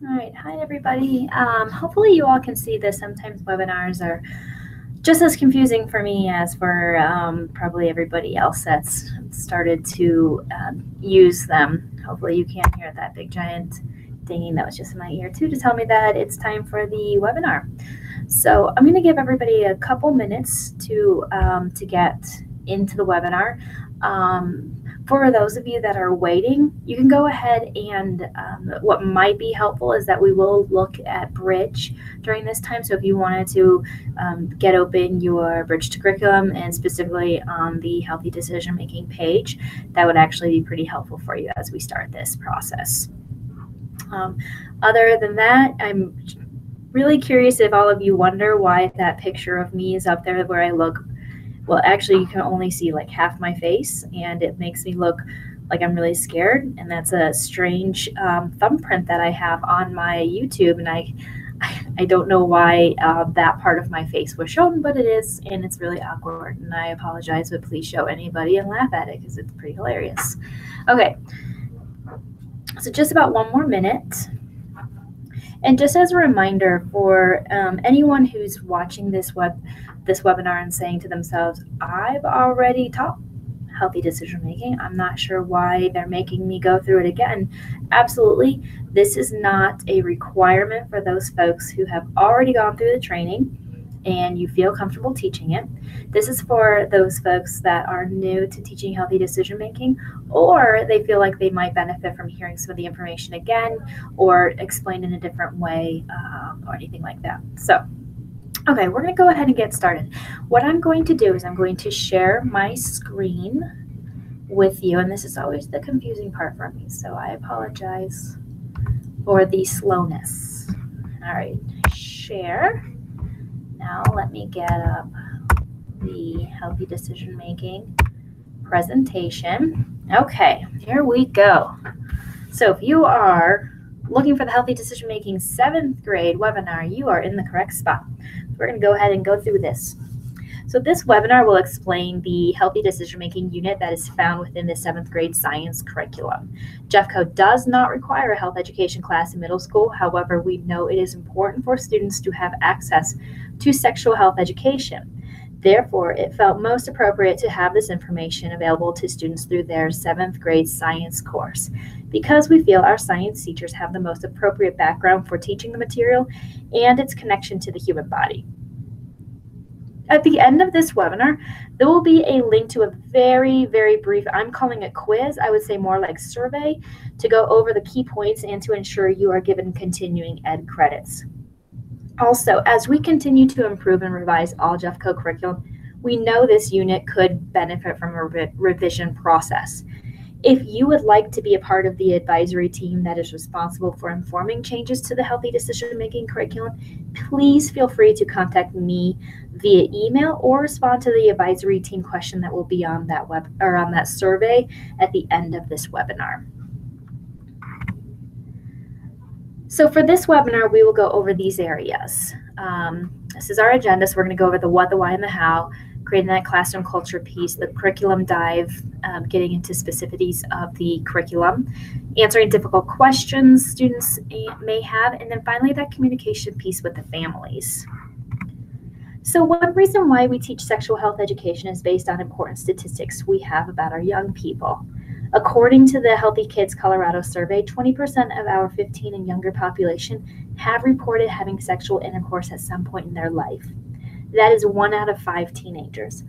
All right, hi everybody. Hopefully you all can see this. Sometimes webinars are just as confusing for me as for probably everybody else that's started to use them. Hopefully you can't hear that big giant dinging that was just in my ear too to tell me that it's time for the webinar. So I'm going to give everybody a couple minutes to get into the webinar. For those of you that are waiting, you can go ahead and what might be helpful is that we will look at Bridge during this time. So if you wanted to get open your Bridge to Curriculum and specifically on the Healthy Decision Making page, that would actually be pretty helpful for you as we start this process. Other than that, I'm really curious if all of you wonder why that picture of me is up there where I look. Well, actually, you can only see like half my face, and it makes me look like I'm really scared. And that's a strange thumbprint that I have on my YouTube, and I don't know why that part of my face was shown, but it is, and it's really awkward. And I apologize, but please show anybody and laugh at it because it's pretty hilarious. Okay, so just about one more minute. And just as a reminder for anyone who's watching this webinar and saying to themselves, I've already taught healthy decision making. I'm not sure why they're making me go through it again. Absolutely, this is not a requirement for those folks who have already gone through the training and you feel comfortable teaching it. This is for those folks that are new to teaching healthy decision making, or they feel like they might benefit from hearing some of the information again or explained in a different way or anything like that. So, okay, we're going to go ahead and get started. What I'm going to do is I'm going to share my screen with you, and this is always the confusing part for me, so I apologize for the slowness. All right, share. Now let me get up the healthy decision making presentation. Okay, here we go. So if you are looking for the healthy decision making 7th grade webinar, you are in the correct spot. We're going to go ahead and go through this. So this webinar will explain the healthy decision-making unit that is found within the 7th grade science curriculum. Jeffco does not require a health education class in middle school. However, we know it is important for students to have access to sexual health education. Therefore, it felt most appropriate to have this information available to students through their 7th grade science course, because we feel our science teachers have the most appropriate background for teaching the material and its connection to the human body. At the end of this webinar, there will be a link to a very, very brief, I'm calling it quiz, I would say more like survey, to go over the key points and to ensure you are given continuing ed credits. Also, as we continue to improve and revise all Jeffco curriculum, we know this unit could benefit from a revision process. If you would like to be a part of the advisory team that is responsible for informing changes to the healthy decision-making curriculum, please feel free to contact me via email or respond to the advisory team question that will be on that on that survey at the end of this webinar. So for this webinar, we will go over these areas. This is our agenda, so we're going to go over the what, the why, and the how, creating that classroom culture piece, the curriculum dive, getting into specificities of the curriculum, answering difficult questions students may have, and then finally that communication piece with the families. So one reason why we teach sexual health education is based on important statistics we have about our young people. According to the Healthy Kids Colorado survey, 20% of our 15 and younger population have reported having sexual intercourse at some point in their life. That is 1 out of 5 teenagers.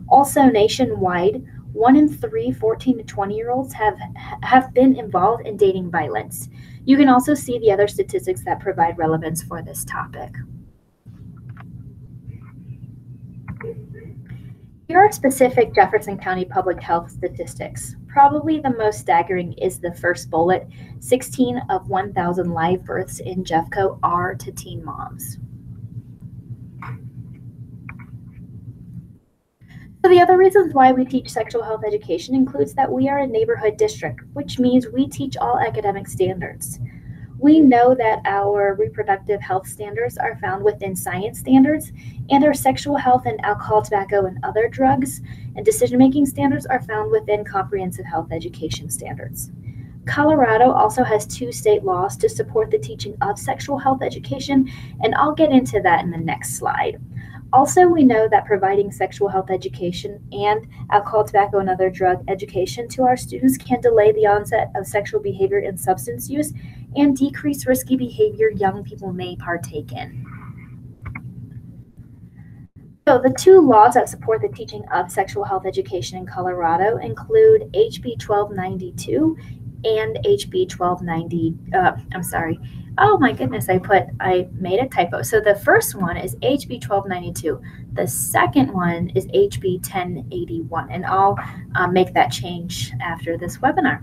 Also nationwide, 1 in 3 14 to 20-year-olds have been involved in dating violence. You can also see the other statistics that provide relevance for this topic. Here are specific Jefferson County Public Health statistics. Probably the most staggering is the first bullet. 16 of 1,000 live births in Jeffco are to teen moms. So the other reasons why we teach sexual health education includes that we are a neighborhood district, which means we teach all academic standards. We know that our reproductive health standards are found within science standards, and our sexual health and alcohol, tobacco, and other drugs and decision-making standards are found within comprehensive health education standards. Colorado also has 2 state laws to support the teaching of sexual health education, and I'll get into that in the next slide. Also, we know that providing sexual health education and alcohol, tobacco, and other drug education to our students can delay the onset of sexual behavior and substance use and decrease risky behavior young people may partake in. So the 2 laws that support the teaching of sexual health education in Colorado include HB 1292 and HB 1290. Oh my goodness, I made a typo. So the first one is HB 1292. The second one is HB 1081, and I'll make that change after this webinar.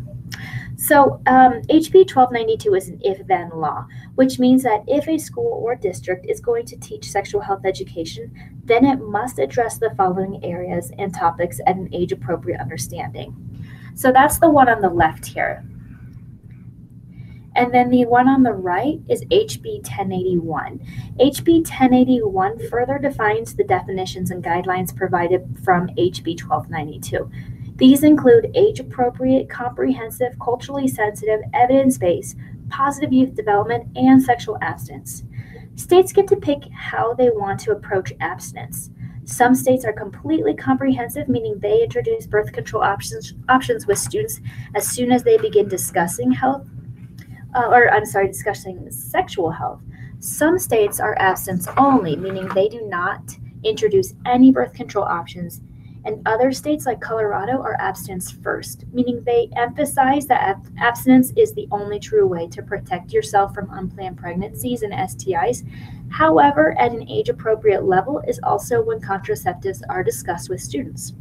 So HB 1292 is an if-then law, which means that if a school or district is going to teach sexual health education, then it must address the following areas and topics at an age-appropriate understanding. So that's the one on the left here. And then the one on the right is HB 1081. HB 1081 further defines the definitions and guidelines provided from HB 1292. These include age-appropriate, comprehensive, culturally sensitive, evidence-based, positive youth development, and sexual abstinence. States get to pick how they want to approach abstinence. Some states are completely comprehensive, meaning they introduce birth control options with students as soon as they begin discussing discussing sexual health. Some states are abstinence only, meaning they do not introduce any birth control options. And other states like Colorado are abstinence first, meaning they emphasize that abstinence is the only true way to protect yourself from unplanned pregnancies and STIs. However, at an age-appropriate level is also when contraceptives are discussed with students.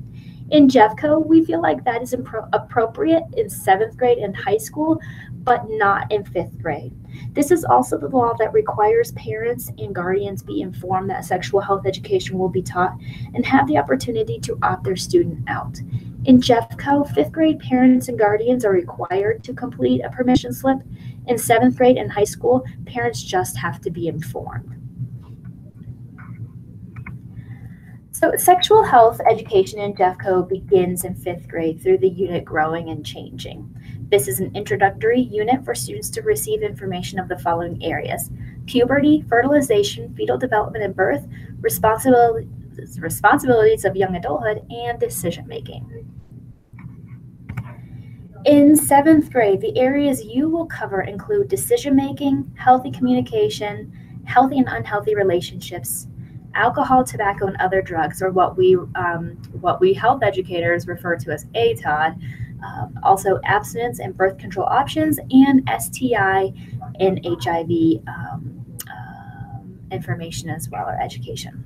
In Jeffco, we feel like that is appropriate in 7th grade and high school, but not in 5th grade. This is also the law that requires parents and guardians be informed that sexual health education will be taught and have the opportunity to opt their student out. In Jeffco, 5th grade parents and guardians are required to complete a permission slip. In 7th grade and high school, parents just have to be informed. So sexual health education in Jeffco begins in 5th grade through the unit Growing and Changing. This is an introductory unit for students to receive information of the following areas: puberty, fertilization, fetal development and birth, responsibilities of young adulthood, and decision making. In 7th grade, the areas you will cover include decision making, healthy communication, healthy and unhealthy relationships, alcohol, tobacco, and other drugs, or what we health educators refer to as ATOD, also abstinence and birth control options, and STI and HIV information as well, or education.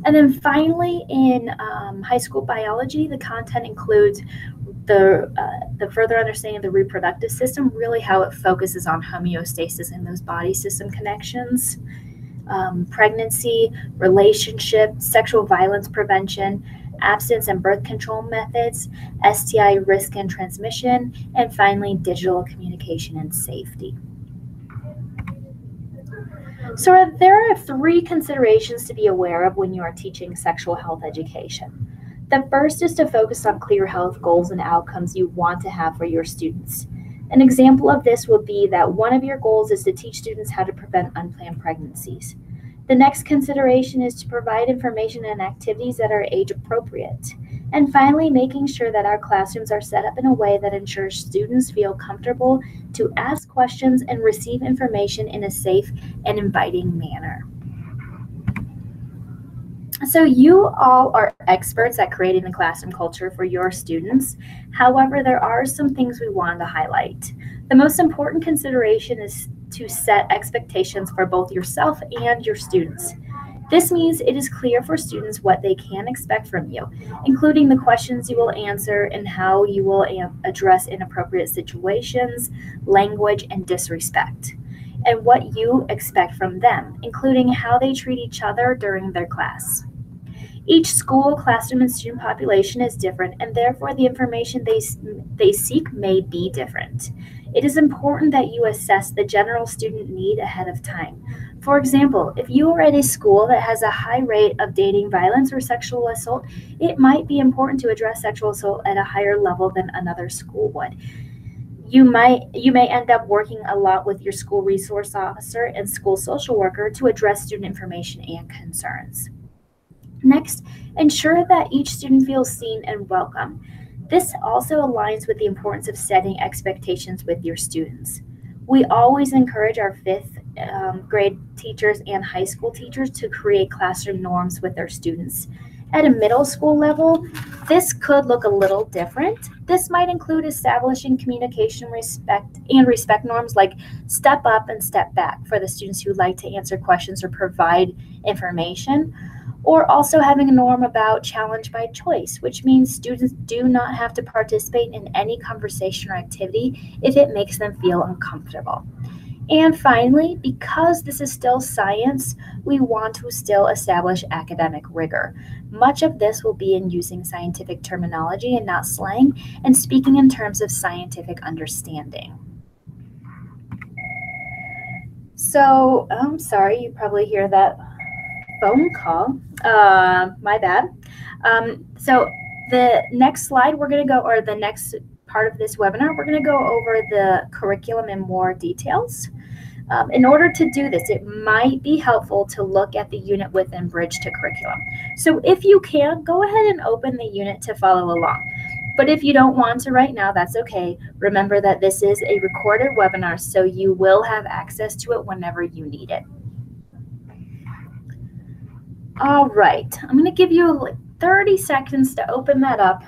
And then finally, in high school biology, the content includes the further understanding of the reproductive system, really how it focuses on homeostasis and those body system connections, pregnancy, relationship, sexual violence prevention, abstinence and birth control methods, STI risk and transmission, and finally, digital communication and safety. So there are 3 considerations to be aware of when you are teaching sexual health education. The first is to focus on clear health goals and outcomes you want to have for your students. An example of this would be that one of your goals is to teach students how to prevent unplanned pregnancies. The next consideration is to provide information and activities that are age appropriate. And finally, making sure that our classrooms are set up in a way that ensures students feel comfortable to ask questions and receive information in a safe and inviting manner. So you all are experts at creating the classroom culture for your students. However, there are some things we wanted to highlight. The most important consideration is to set expectations for both yourself and your students. This means it is clear for students what they can expect from you, including the questions you will answer and how you will address inappropriate situations, language, and disrespect, and what you expect from them, including how they treat each other during their class. Each school, classroom, and student population is different, and therefore the information they seek may be different. It is important that you assess the general student need ahead of time. For example, if you are at a school that has a high rate of dating violence or sexual assault, it might be important to address sexual assault at a higher level than another school would. You may end up working a lot with your school resource officer and school social worker to address student information and concerns. Next, ensure that each student feels seen and welcome. This also aligns with the importance of setting expectations with your students. We always encourage our fifth grade teachers and high school teachers to create classroom norms with their students. At a middle school level, this could look a little different. This might include establishing communication respect norms like step up and step back for the students who like to answer questions or provide information, or also having a norm about challenge by choice, which means students do not have to participate in any conversation or activity if it makes them feel uncomfortable. And finally, because this is still science, we want to still establish academic rigor. Much of this will be in using scientific terminology and not slang, and speaking in terms of scientific understanding. So, I'm sorry, you probably hear that phone call. My bad. So the next slide we're going to go, or the next part of this webinar, we're going to go over the curriculum in more details. In order to do this, it might be helpful to look at the unit within Bridge to Curriculum. So if you can, go ahead and open the unit to follow along. But if you don't want to right now, that's okay. Remember that this is a recorded webinar, so you will have access to it whenever you need it. All right, I'm going to give you 30 seconds to open that up.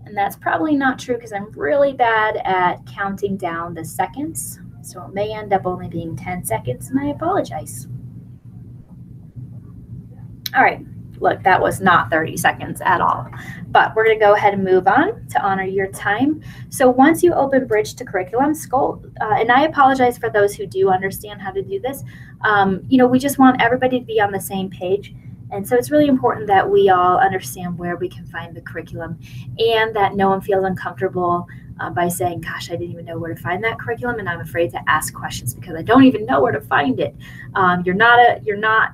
And that's probably not true because I'm really bad at counting down the seconds. So it may end up only being 10 seconds, and I apologize. All right, look, that was not 30 seconds at all. But we're going to go ahead and move on to honor your time. So once you open Bridge to Curriculum, and I apologize for those who do understand how to do this. We just want everybody to be on the same page. And so it's really important that we all understand where we can find the curriculum and that no one feels uncomfortable by saying, gosh, I didn't even know where to find that curriculum, and I'm afraid to ask questions because I don't even know where to find it. You're not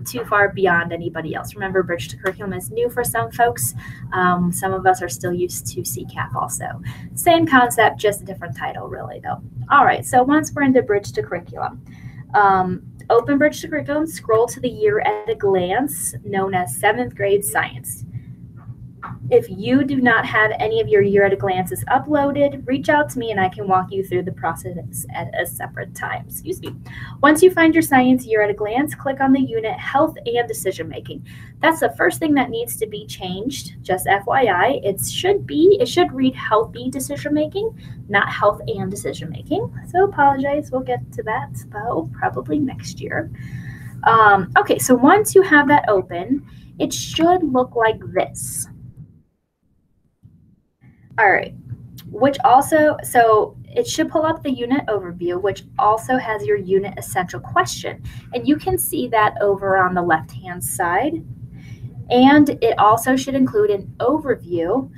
too far beyond anybody else. Remember, Bridge to Curriculum is new for some folks. Some of us are still used to CCAP also. Same concept, just a different title really though. All right, so once we're into Bridge to Curriculum, open Bridge to Curriculum, scroll to the year at a glance, known as 7th grade science. If you do not have any of your year at a glances uploaded, reach out to me and I can walk you through the process at a separate time. Excuse me. Once you find your science year at a glance, click on the unit Health and Decision Making. That's the first thing that needs to be changed. Just FYI, it should read Healthy Decision Making, not Health and Decision Making. So apologize. We'll get to that though, probably next year. Okay, so once you have that open, it should look like this. All right, so it should pull up the unit overview, which also has your unit essential question. And you can see that over on the left-hand side. And it also should include an overview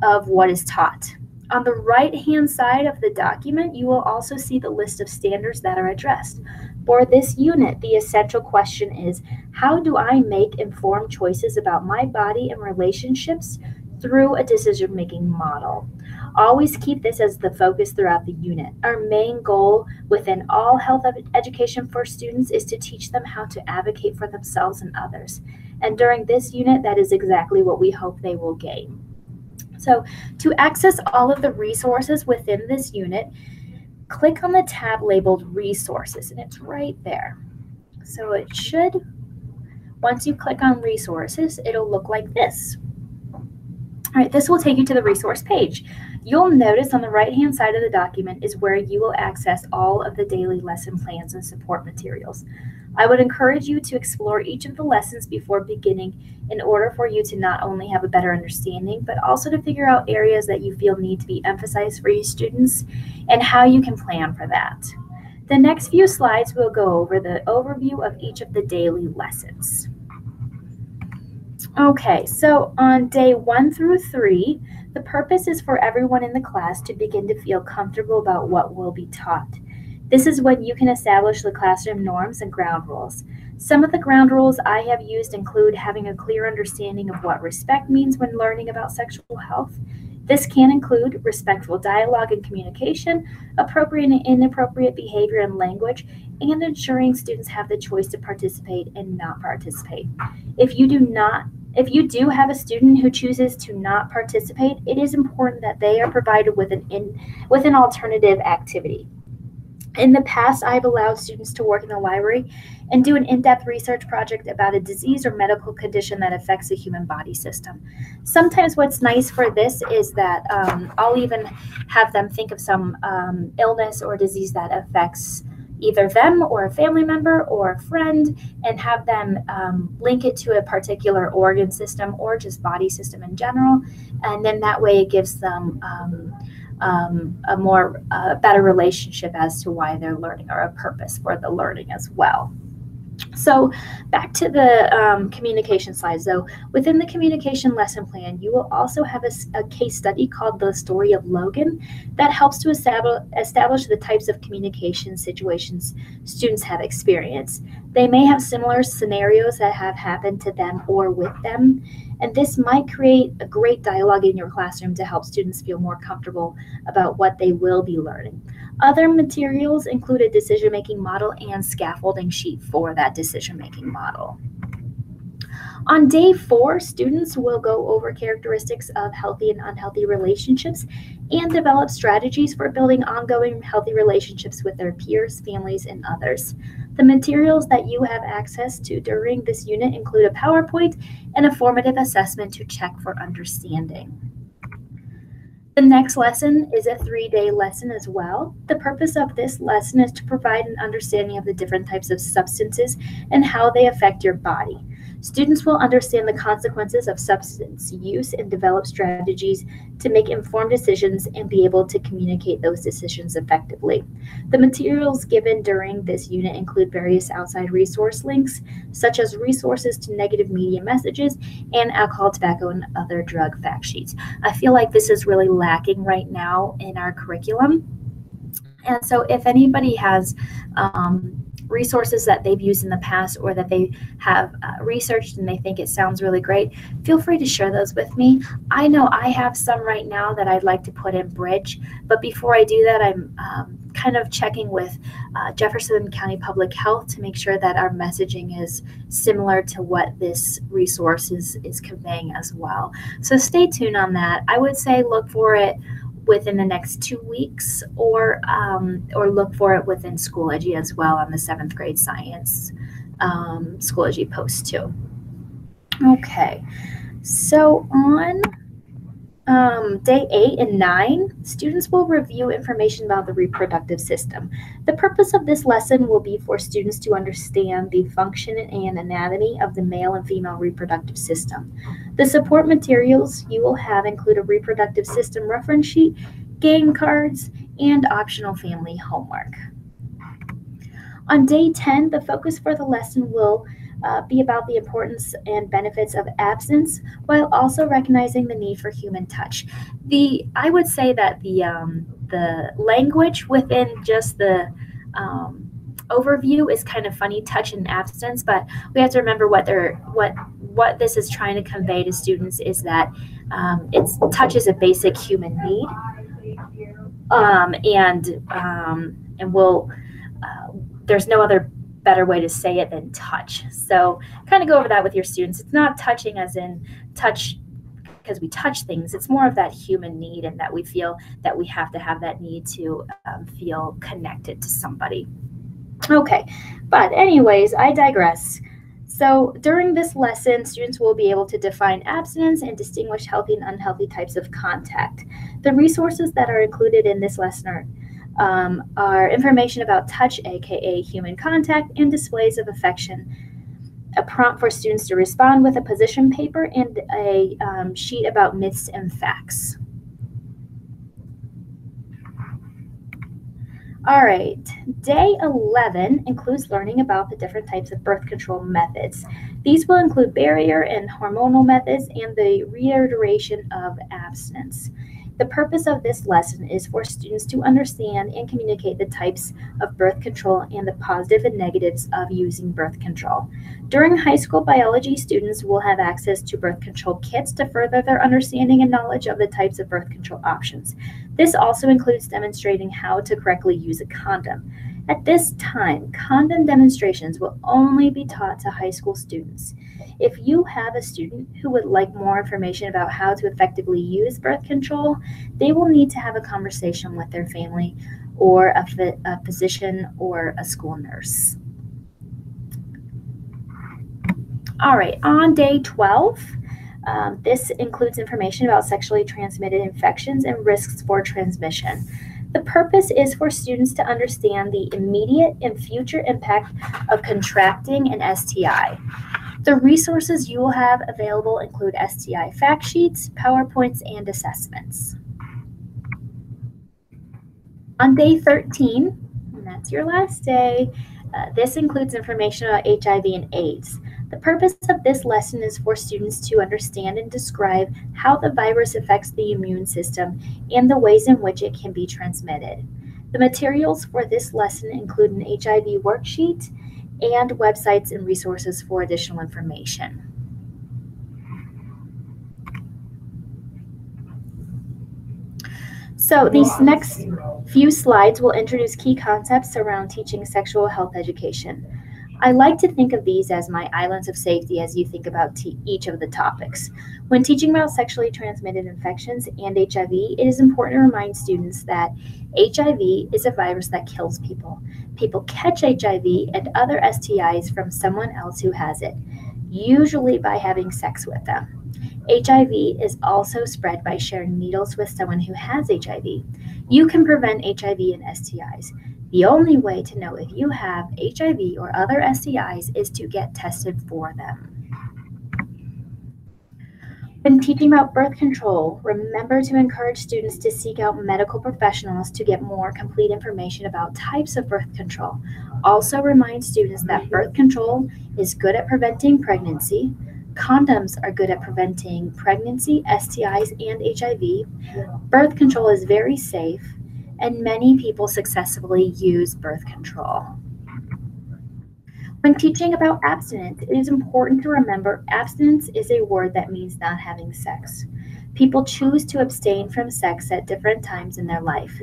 of what is taught. On the right-hand side of the document, you will also see the list of standards that are addressed. For this unit, the essential question is, how do I make informed choices about my body and relationships through a decision-making model? Always keep this as the focus throughout the unit. Our main goal within all health education for students is to teach them how to advocate for themselves and others. And during this unit, that is exactly what we hope they will gain. So to access all of the resources within this unit, click on the tab labeled Resources, and it's right there. So it should, once you click on Resources, it'll look like this. All right, this will take you to the resource page. You'll notice on the right-hand side of the document is where you will access all of the daily lesson plans and support materials. I would encourage you to explore each of the lessons before beginning in order for you to not only have a better understanding, but also to figure out areas that you feel need to be emphasized for you students and how you can plan for that. The next few slides will go over the overview of each of the daily lessons. Okay, so on day 1 through 3, The purpose is for everyone in the class to begin to feel comfortable about what will be taught. This is when you can establish the classroom norms and ground rules. Some of the ground rules I have used include having a clear understanding of what respect means when learning about sexual health. This can include respectful dialogue and communication, appropriate and inappropriate behavior and language, and ensuring students have the choice to participate and not participate. If you do have a student who chooses to not participate, it is important that they are provided with an alternative activity. In the past, I've allowed students to work in the library and do an in-depth research project about a disease or medical condition that affects the human body system. Sometimes what's nice for this is that I'll even have them think of some illness or disease that affects either them or a family member or a friend, and have them link it to a particular organ system or just body system in general. And then that way it gives them a better relationship as to why they're learning, or a purpose for the learning as well. So back to the communication slides. So within the communication lesson plan, you will also have a case study called The Story of Logan that helps to establish the types of communication situations students have experienced. They may have similar scenarios that have happened to them or with them, and this might create a great dialogue in your classroom to help students feel more comfortable about what they will be learning. Other materials include a decision-making model and scaffolding sheet for that decision-making model. On day 4, students will go over characteristics of healthy and unhealthy relationships and develop strategies for building ongoing healthy relationships with their peers, families, and others. The materials that you have access to during this unit include a PowerPoint and a formative assessment to check for understanding. The next lesson is a 3-day lesson as well. The purpose of this lesson is to provide an understanding of the different types of substances and how they affect your body. Students will understand the consequences of substance use and develop strategies to make informed decisions and be able to communicate those decisions effectively. The materials given during this unit include various outside resource links, such as resources to negative media messages and alcohol, tobacco, and other drug fact sheets. I feel like this is really lacking right now in our curriculum. And so if anybody has resources that they've used in the past, or that they have researched and they think it sounds really great, feel free to share those with me. I know I have some right now that I'd like to put in Bridge, but before I do that, I'm kind of checking with Jefferson County Public Health to make sure that our messaging is similar to what this resource is conveying as well. So stay tuned on that. I would say look for it within the next 2 weeks, or look for it within Schoology as well on the 7th grade science Schoology post too. Okay, so on day 8 and 9, students will review information about the reproductive system. The purpose of this lesson will be for students to understand the function and anatomy of the male and female reproductive system. The support materials you will have include a reproductive system reference sheet, game cards, and optional family homework. On day 10, the focus for the lesson will be about the importance and benefits of abstinence, while also recognizing the need for human touch. I would say that the language within just the overview is kind of funny, touch and abstinence, but we have to remember what this is trying to convey to students is that touch is a basic human need, and there's no other better way to say it than touch. So kind of go over that with your students. It's not touching as in touch because we touch things. It's more of that human need, and that we feel that we have to have that need to feel connected to somebody. Okay, but anyways, I digress. So during this lesson, students will be able to define abstinence and distinguish healthy and unhealthy types of contact. The resources that are included in this lesson are information about touch, aka human contact, and displays of affection, a prompt for students to respond with a position paper, and a sheet about myths and facts. All right, day 11 includes learning about the different types of birth control methods. These will include barrier and hormonal methods and the reiteration of abstinence. The purpose of this lesson is for students to understand and communicate the types of birth control and the positive and negatives of using birth control. During high school biology, students will have access to birth control kits to further their understanding and knowledge of the types of birth control options. This also includes demonstrating how to correctly use a condom. At this time, condom demonstrations will only be taught to high school students. If you have a student who would like more information about how to effectively use birth control, they will need to have a conversation with their family or a physician or a school nurse. All right, on day 12, this includes information about sexually transmitted infections and risks for transmission. The purpose is for students to understand the immediate and future impact of contracting an STI. The resources you will have available include STI fact sheets, PowerPoints, and assessments. On day 13, and that's your last day, this includes information about HIV and AIDS. The purpose of this lesson is for students to understand and describe how the virus affects the immune system and the ways in which it can be transmitted. The materials for this lesson include an HIV worksheet and websites and resources for additional information. So these next few slides will introduce key concepts around teaching sexual health education. I like to think of these as my islands of safety as you think about each of the topics. When teaching about sexually transmitted infections and HIV, it is important to remind students that HIV is a virus that kills people. People catch HIV and other STIs from someone else who has it, usually by having sex with them. HIV is also spread by sharing needles with someone who has HIV. You can prevent HIV and STIs. The only way to know if you have HIV or other STIs is to get tested for them. When teaching about birth control, remember to encourage students to seek out medical professionals to get more complete information about types of birth control. Also remind students that birth control is good at preventing pregnancy. Condoms are good at preventing pregnancy, STIs, and HIV. Birth control is very safe, and many people successfully use birth control. When teaching about abstinence, it is important to remember abstinence is a word that means not having sex. People choose to abstain from sex at different times in their life.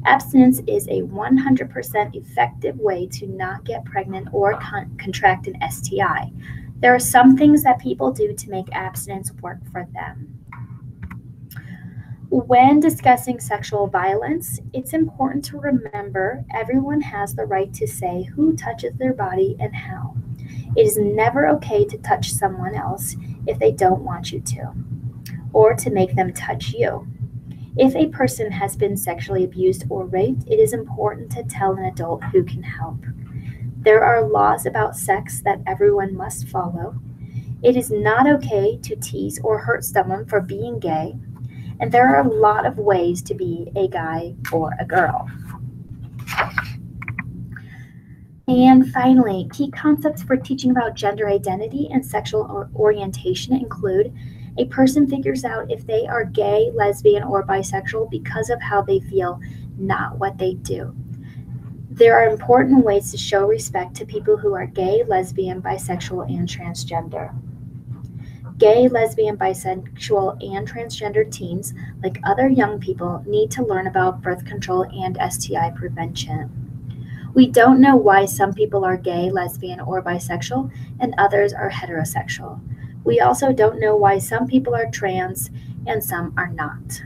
Abstinence is a 100% effective way to not get pregnant or contract an STI. There are some things that people do to make abstinence work for them. When discussing sexual violence, it's important to remember everyone has the right to say who touches their body and how. It is never okay to touch someone else if they don't want you to, or to make them touch you. If a person has been sexually abused or raped, it is important to tell an adult who can help. There are laws about sex that everyone must follow. It is not okay to tease or hurt someone for being gay. And there are a lot of ways to be a guy or a girl. And finally, key concepts for teaching about gender identity and sexual orientation include a person figures out if they are gay, lesbian, or bisexual because of how they feel, not what they do. There are important ways to show respect to people who are gay, lesbian, bisexual, and transgender. Gay, lesbian, bisexual, and transgender teens, like other young people, need to learn about birth control and STI prevention. We don't know why some people are gay, lesbian, or bisexual, and others are heterosexual. We also don't know why some people are trans and some are not.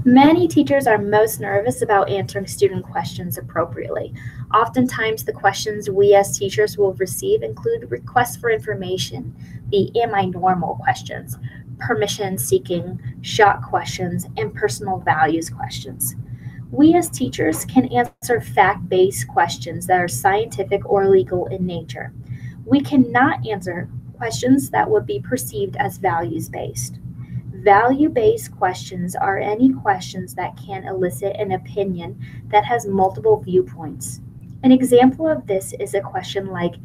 Many teachers are most nervous about answering student questions appropriately. Oftentimes, the questions we as teachers will receive include requests for information, the "Am I normal?" questions, permission-seeking, shock questions, and personal values questions. We as teachers can answer fact-based questions that are scientific or legal in nature. We cannot answer questions that would be perceived as values-based. Value-based questions are any questions that can elicit an opinion that has multiple viewpoints. An example of this is a question like,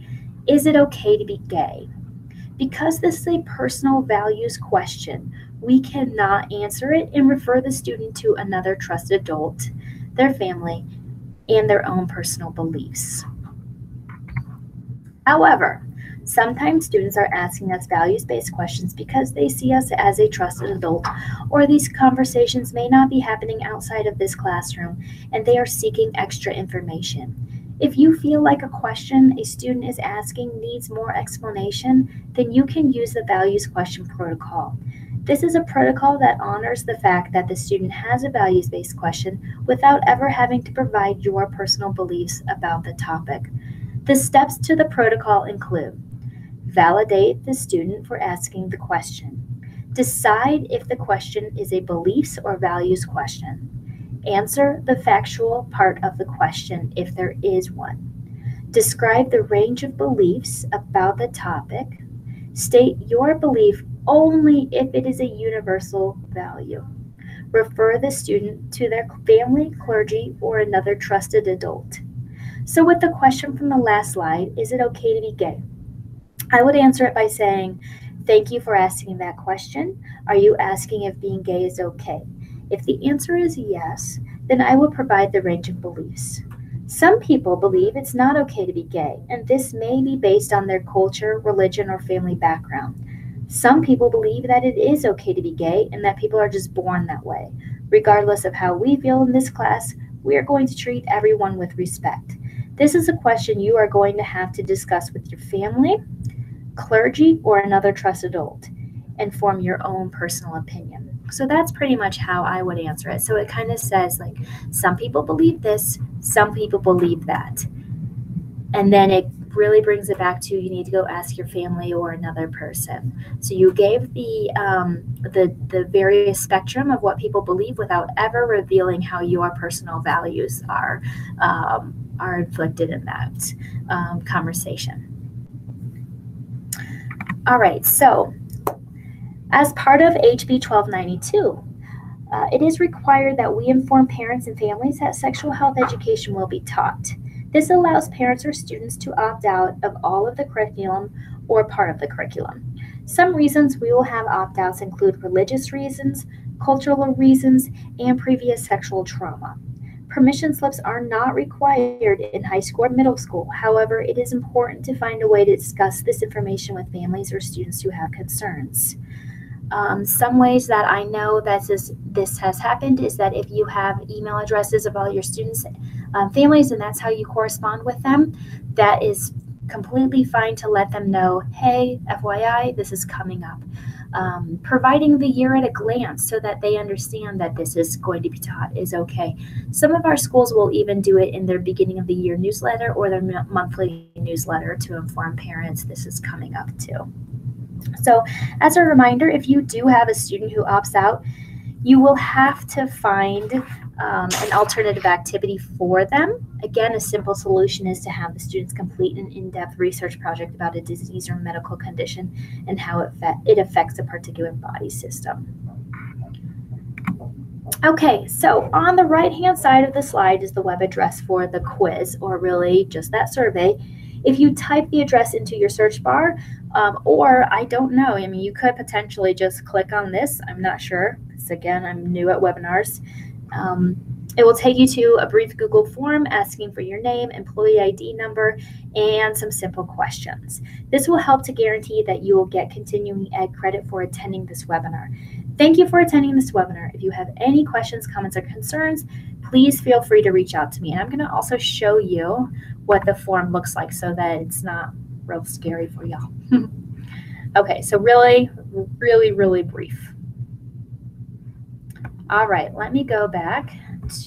is it okay to be gay? Because this is a personal values question, we cannot answer it and refer the student to another trusted adult, their family, and their own personal beliefs. However, sometimes students are asking us values-based questions because they see us as a trusted adult, or these conversations may not be happening outside of this classroom and they are seeking extra information. If you feel like a question a student is asking needs more explanation, then you can use the values question protocol. This is a protocol that honors the fact that the student has a values-based question without ever having to provide your personal beliefs about the topic. The steps to the protocol include: validate the student for asking the question, decide if the question is a beliefs or values question, answer the factual part of the question if there is one, describe the range of beliefs about the topic, state your belief only if it is a universal value, refer the student to their family, clergy, or another trusted adult. So with the question from the last slide, is it okay to be gay? I would answer it by saying, thank you for asking that question. Are you asking if being gay is okay? If the answer is yes, then I will provide the range of beliefs. Some people believe it's not okay to be gay, and this may be based on their culture, religion, or family background. Some people believe that it is okay to be gay and that people are just born that way. Regardless of how we feel in this class, we are going to treat everyone with respect. This is a question you are going to have to discuss with your family, clergy, or another trusted adult, and form your own personal opinion. So that's pretty much how I would answer it. So it kind of says, like, some people believe this, some people believe that. And then it really brings it back to, you need to go ask your family or another person. So you gave the various spectrum of what people believe without ever revealing how your personal values are inflicted in that conversation. All right, so as part of HB 1292, it is required that we inform parents and families that sexual health education will be taught. This allows parents or students to opt out of all of the curriculum or part of the curriculum. Some reasons we will have opt-outs include religious reasons, cultural reasons, and previous sexual trauma. Permission slips are not required in high school or middle school. However, it is important to find a way to discuss this information with families or students who have concerns. Some ways that I know that this has happened is that if you have email addresses of all your students' families, and that's how you correspond with them, that is completely fine to let them know, hey, FYI, this is coming up. Providing the year at a glance so that they understand that this is going to be taught is okay. Some of our schools will even do it in their beginning of the year newsletter or their monthly newsletter to inform parents this is coming up too. So as a reminder, if you do have a student who opts out, you will have to find an alternative activity for them. Again, a simple solution is to have the students complete an in-depth research project about a disease or medical condition and how it affects a particular body system. Okay, so on the right-hand side of the slide is the web address for the quiz, or really just that survey. If you type the address into your search bar, or I don't know, I mean, you could potentially just click on this. I'm not sure, because again, I'm new at webinars. It will take you to a brief Google form asking for your name, employee ID number, and some simple questions. This will help to guarantee that you will get continuing ed credit for attending this webinar. Thank you for attending this webinar. If you have any questions, comments, or concerns, please feel free to reach out to me. And I'm going to also show you what the form looks like so that it's not real scary for y'all. Okay, so really brief. All right, let me go back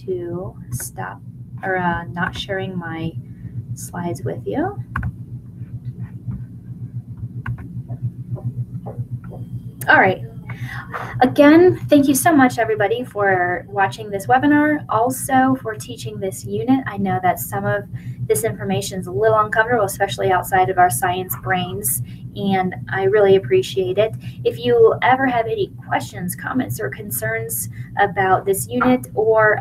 to stop or not sharing my slides with you. All right. Again, thank you so much, everybody, for watching this webinar, also for teaching this unit. I know that some of this information is a little uncomfortable, especially outside of our science brains and I really appreciate it. If you ever have any questions, comments, or concerns about this unit, or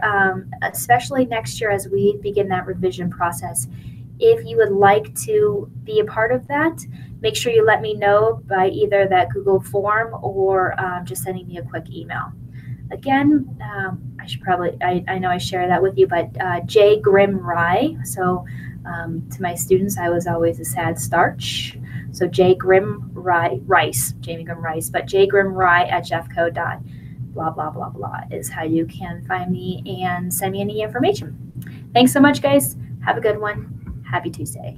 especially next year as we begin that revision process, if you would like to be a part of that, make sure you let me know by either that Google form or just sending me a quick email. Again, I should probably, I know I share that with you, but J. Grimm Rye. So to my students, I was always a sad starch. So J. Grimm Rye, Rice, Jamie Grimm Rice, but J. Grimm Rye at jeffco. Blah, blah, blah, blah is how you can find me and send me any information. Thanks so much, guys. Have a good one. Happy Tuesday.